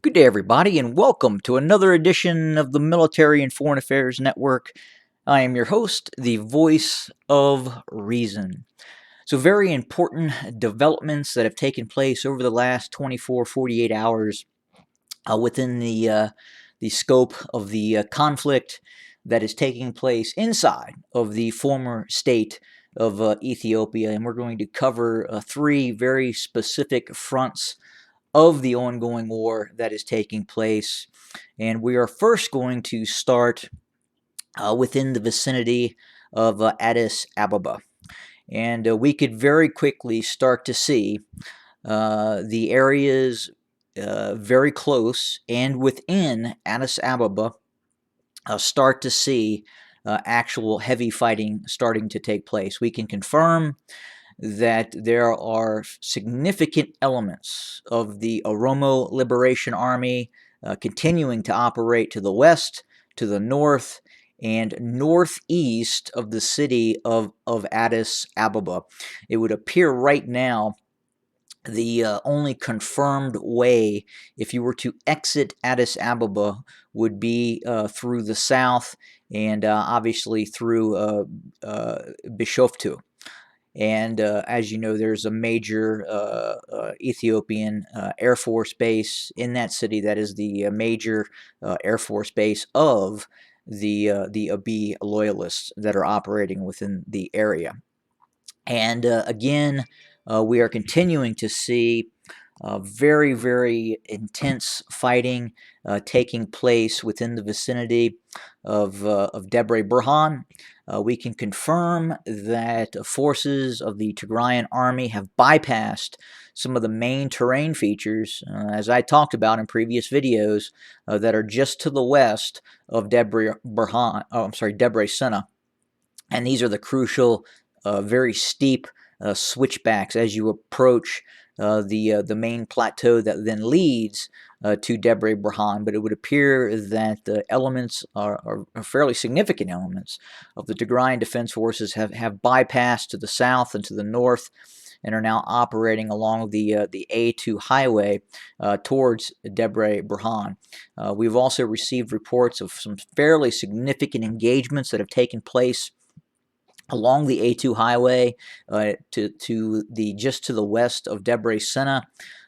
Good day, everybody, and welcome to another edition of the Military and Foreign Affairs Network. I am your host, the voice of reason. So, very important developments that have taken place over the last 24, 48 hours within the scope of the conflict that is taking place inside of the former state of Ethiopia. And we're going to cover three very specific fronts of the ongoing war that is taking place. And we are first going to start within the vicinity of Addis Ababa. And we could very quickly start to see the areas very close and within Addis Ababa start to see actual heavy fighting starting to take place. We can confirm that there are significant elements of the Oromo Liberation Army continuing to operate to the west, to the north, and northeast of the city of Addis Ababa. It would appear right now the only confirmed way, if you were to exit Addis Ababa, would be through the south and obviously through Bishoftu. And as you know, there's a major Ethiopian Air Force base in that city. That is the major Air Force base of the Abiy loyalists that are operating within the area. And again, we are continuing to see very, very intense fighting taking place within the vicinity of Debre Birhan. We can confirm that forces of the Tigrayan army have bypassed some of the main terrain features, as I talked about in previous videos, that are just to the west of Debre Berhan. Debre Sena, and these are the crucial, very steep switchbacks as you approach the main plateau that then leads to Debre Berhan. But it would appear that the elements are fairly significant elements of the Tigrayan Defense Forces have bypassed to the south and to the north and are now operating along the A2 highway towards Debre Berhan. We've also received reports of some fairly significant engagements that have taken place along the A2 highway to the just to the west of Debre Sena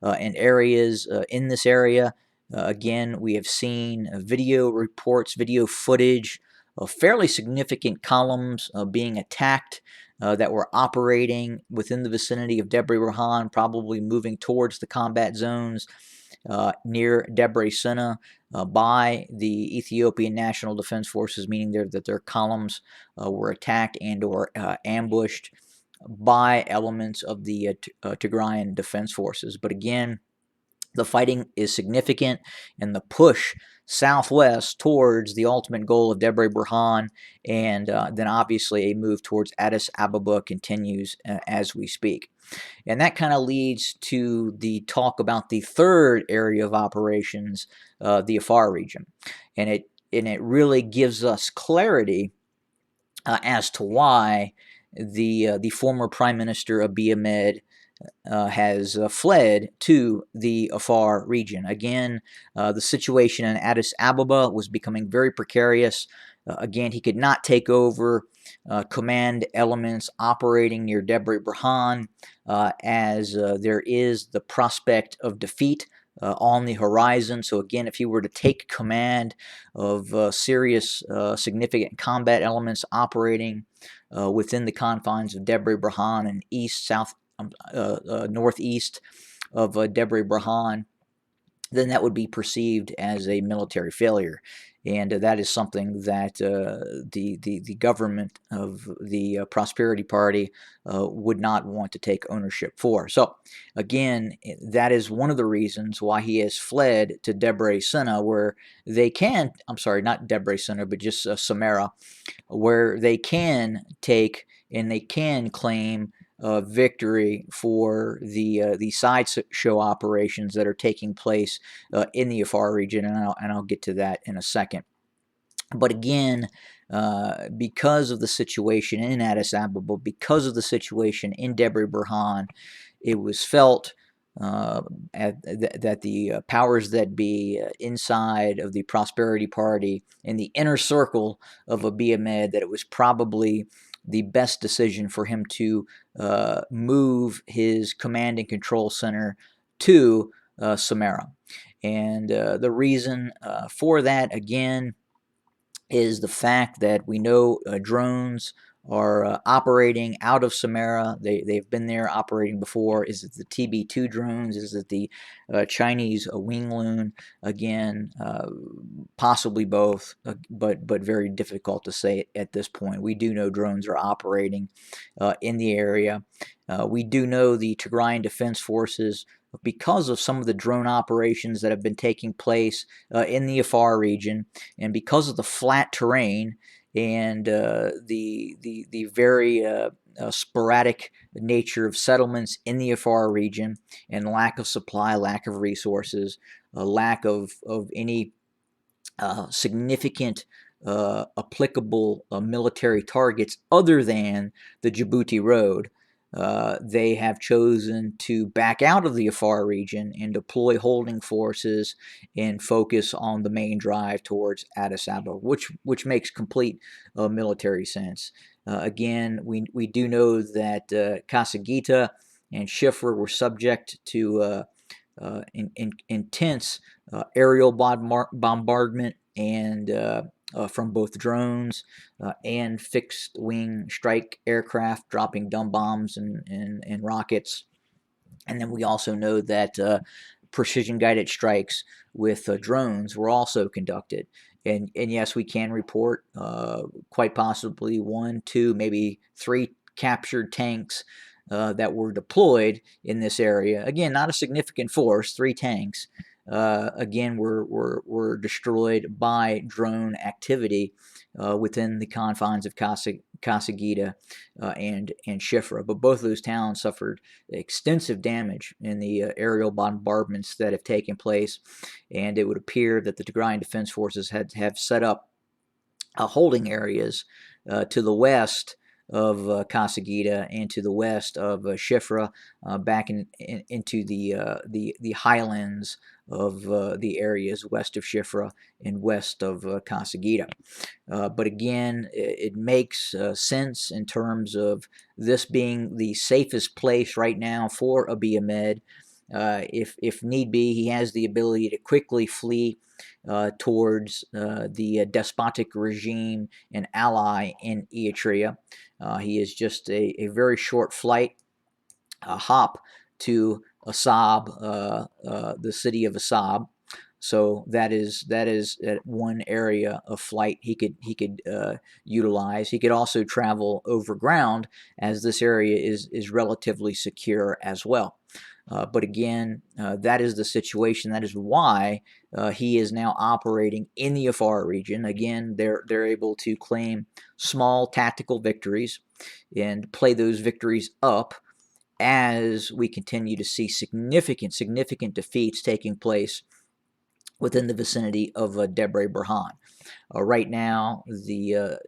and areas in this area. Again, we have seen video reports, video footage of fairly significant columns being attacked that were operating within the vicinity of Debre Berhan, probably moving towards the combat zones near Debre Sena by the Ethiopian National Defense Forces, meaning that their columns were attacked and or ambushed by elements of the Tigrayan Defense Forces. But again, the fighting is significant, and the push southwest towards the ultimate goal of Debre Berhan, and then obviously a move towards Addis Ababa continues as we speak. And that kind of leads to the talk about the third area of operations, the Afar region, and it really gives us clarity as to why the former Prime Minister Abiy Ahmed has fled to the Afar region. Again, the situation in Addis Ababa was becoming very precarious. Again, he could not take over command elements operating near Debre Berhan as there is the prospect of defeat on the horizon. So again, if he were to take command of serious, significant combat elements operating within the confines of Debre Berhan and east, south, northeast of Debre Berhan, then that would be perceived as a military failure. And that is something that the government of the Prosperity Party would not want to take ownership for. So, again, that is one of the reasons why he has fled to Debre Sena, where they can, I'm sorry, not Debre Sena, but just Samara, where they can take and they can claim victory for the sideshow operations that are taking place in the Afar region, and I'll get to that in a second. But again, because of the situation in Addis Ababa, because of the situation in Debre Berhan, it was felt that the powers that be inside of the Prosperity Party in the inner circle of Abiy Ahmed, that it was probably the best decision for him to move his command and control center to Samarra. And the reason for that, again, is the fact that we know drones are operating out of Samarra. They've been there operating before. Is it the TB2 drones? Is it the Chinese wing loon? Again, possibly both, but very difficult to say at this point. We do know drones are operating in the area. We do know the Tigrayan Defense Forces, because of some of the drone operations that have been taking place in the Afar region, and because of the flat terrain and the very sporadic nature of settlements in the Afar region, and lack of supply, lack of resources, lack of any significant applicable military targets other than the Djibouti Road, they have chosen to back out of the Afar region and deploy holding forces and focus on the main drive towards Addis Ababa, which makes complete military sense. Again, we do know that Kasagita and Shifra were subject to intense aerial bombardment and from both drones and fixed wing strike aircraft dropping dumb bombs and rockets. And then we also know that precision guided strikes with drones were also conducted. And yes, we can report quite possibly 1, 2, maybe 3 captured tanks that were deployed in this area. Again, not a significant force, 3 tanks. Again, were destroyed by drone activity within the confines of Kasagita and Shifra. But both of those towns suffered extensive damage in the aerial bombardments that have taken place, and it would appear that the Tigrayan Defense Forces have set up holding areas to the west of Kasagita and to the west of Shifra, back into the highlands of the areas west of Shifra and west of Kasagita. But again, it makes sense in terms of this being the safest place right now for Abiy Ahmed. If need be, he has the ability to quickly flee towards the despotic regime and ally in Eritrea. He is just a very short flight, hop to Assab, the city of Assab. So that is one area of flight he could utilize. He could also travel over ground, as this area is relatively secure as well. But again, that is the situation. That is why he is now operating in the Afar region. Again, they're able to claim small tactical victories and play those victories up as we continue to see significant defeats taking place within the vicinity of Debre Berhan. Right now, the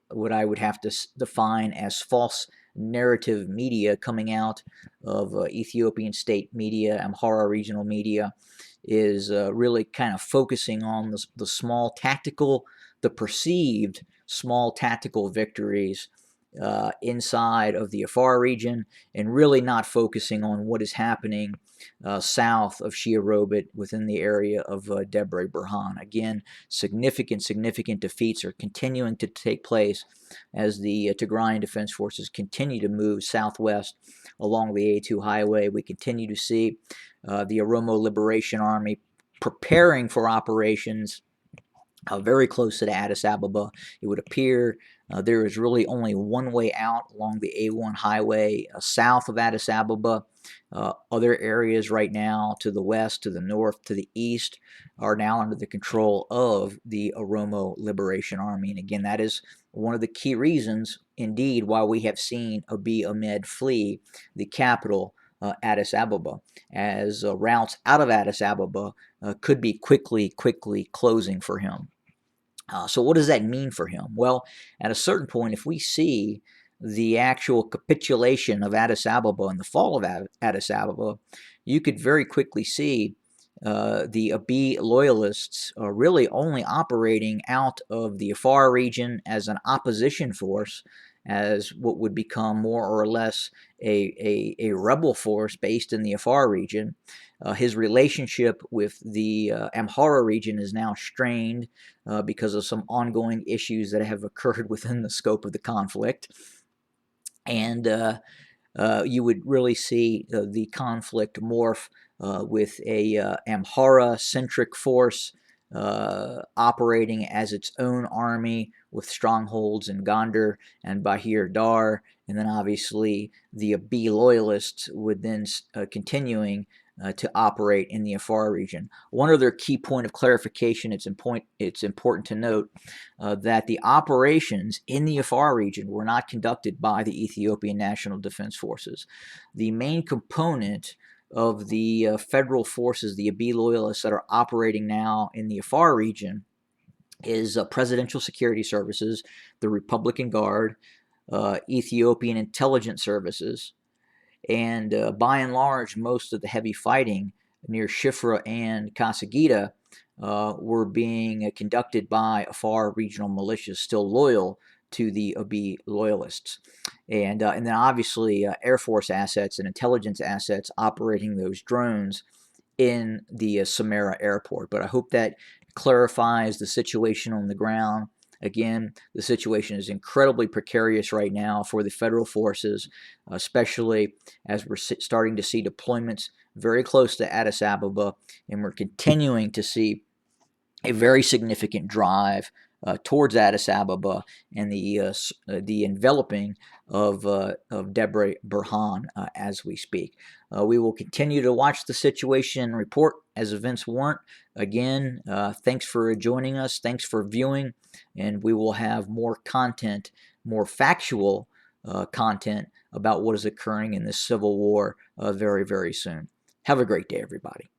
what I would have to define as false narrative media coming out of Ethiopian state media, Amhara regional media, is really kind of focusing on the small tactical, the perceived small tactical victories inside of the Afar region, and really not focusing on what is happening south of Shia Robit within the area of Debre Berhan. Again, significant defeats are continuing to take place as the Tigrayan Defense Forces continue to move southwest along the A2 highway. We continue to see the Oromo Liberation Army preparing for operations very close to the Addis Ababa. It would appear there is really only one way out along the A1 highway south of Addis Ababa. Other areas right now to the west, to the north, to the east are now under the control of the Oromo Liberation Army. And again, that is one of the key reasons, indeed, why we have seen Abiy Ahmed flee the capital, Addis Ababa, as routes out of Addis Ababa could be quickly closing for him. So what does that mean for him? Well, at a certain point, if we see the actual capitulation of Addis Ababa and the fall of Addis Ababa, you could very quickly see the Abiy loyalists are really only operating out of the Afar region as an opposition force, as what would become more or less a rebel force based in the Afar region. His relationship with the Amhara region is now strained because of some ongoing issues that have occurred within the scope of the conflict. And you would really see the conflict morph with a Amhara-centric force operating as its own army with strongholds in Gondar and Bahir Dar, and then obviously the Abiy loyalists would then continuing to operate in the Afar region. One other key point of clarification, it's important to note that the operations in the Afar region were not conducted by the Ethiopian National Defense Forces. The main component of the federal forces, the Abiy loyalists that are operating now in the Afar region, is Presidential Security Services, the Republican Guard, Ethiopian Intelligence Services, and by and large, most of the heavy fighting near Shifra and Kasagita were being conducted by Afar regional militias still loyal to the Abiy loyalists. And then obviously Air Force assets and intelligence assets operating those drones in the Samara airport. But I hope that clarifies the situation on the ground. Again, the situation is incredibly precarious right now for the federal forces, especially as we're starting to see deployments very close to Addis Ababa, and we're continuing to see a very significant drive towards Addis Ababa and the enveloping of Debre Berhan as we speak. We will continue to watch the situation and report as events warrant. Again, thanks for joining us. Thanks for viewing, and we will have more content, more factual content about what is occurring in this civil war very, very soon. Have a great day, everybody.